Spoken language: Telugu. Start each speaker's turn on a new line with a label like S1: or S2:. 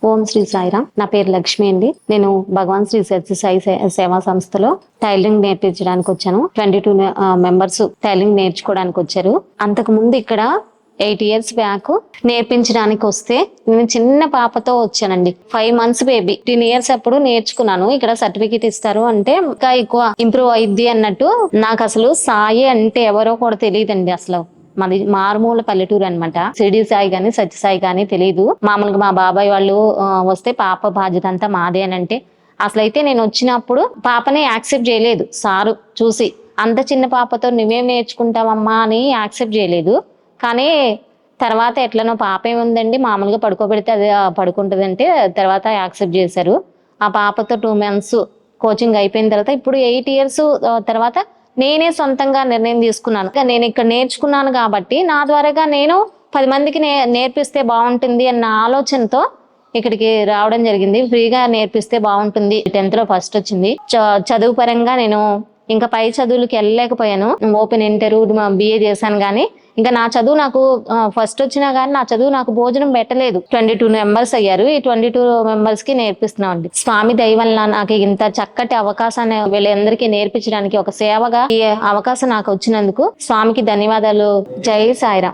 S1: ఓం శ్రీ సాయిరామ్. నా పేరు లక్ష్మి అండి. నేను భగవాన్ శ్రీ సత్య సాయి సేవా సంస్థలో టైలరింగ్ నేర్పించడానికి వచ్చాను. 22 మెంబర్స్ టైలరింగ్ నేర్చుకోవడానికి వచ్చారు. అంతకు ముందు ఇక్కడ 8 ఇయర్స్ బ్యాక్ నేర్పించడానికి వస్తే నేను చిన్న పాపతో వచ్చానండి. 5 మంత్స్ బేబీ. 10 ఇయర్స్ అప్పుడు నేర్చుకున్నాను. ఇక్కడ సర్టిఫికేట్ ఇస్తారు అంటే ఇంకా ఎక్కువ ఇంప్రూవ్ అయ్యిద్ది అన్నట్టు. నాకు అసలు సాయి అంటే ఎవరో కూడా తెలియదండి. అసలు మాది మారుమూల పల్లెటూరు అనమాట. షిరిడి సాయి గాని సత్య సాయి గాని తెలియదు. మామూలుగా మా బాబాయ్ వాళ్ళు వస్తే పాప బాధ్యత అంతా మాదే అని అంటే, అసలైతే నేను వచ్చినప్పుడు పాపని యాక్సెప్ట్ చేయలేదు. సారు చూసి అంత చిన్న పాపతో నువ్వేం నేర్చుకుంటావమ్మా అని యాక్సెప్ట్ చేయలేదు. కానీ తర్వాత ఎట్లనో పాప ఏముందండి, మామూలుగా పడుకోబెడితే అది పడుకుంటుందంటే తర్వాత యాక్సెప్ట్ చేశారు. ఆ పాపతో 2 months కోచింగ్ అయిపోయిన తర్వాత ఇప్పుడు 8 ఇయర్స్ తర్వాత నేనే సొంతంగా నిర్ణయం తీసుకున్నాను. నేను ఇక్కడ నేర్చుకున్నాను కాబట్టి నా ద్వారాగా నేను 10 మందికి నేర్పిస్తే బాగుంటుంది అన్న ఆలోచనతో ఇక్కడికి రావడం జరిగింది. ఫ్రీగా నేర్పిస్తే బాగుంటుంది. 10th లో ఫస్ట్ వచ్చింది. చదువు పరంగా నేను ఇంకా పై చదువులకు వెళ్ళలేకపోయాను. ఓపెన్ ఇంటర్ BA చేశాను కానీ ఇంకా నా చదువు నాకు ఫస్ట్ వచ్చినా కానీ నా చదువు నాకు భోజనం పెట్టలేదు. 22 మెంబర్స్ అయ్యారు. ఈ 22 మెంబర్స్ కి నేర్పిస్తున్నాం అండి. స్వామి దయ వల్ల నాకు ఇంత చక్కటి అవకాశాన్ని వీళ్ళందరికీ నేర్పించడానికి ఒక సేవగా ఈ అవకాశం నాకు వచ్చినందుకు స్వామికి ధన్యవాదాలు. జై సాయిరాం.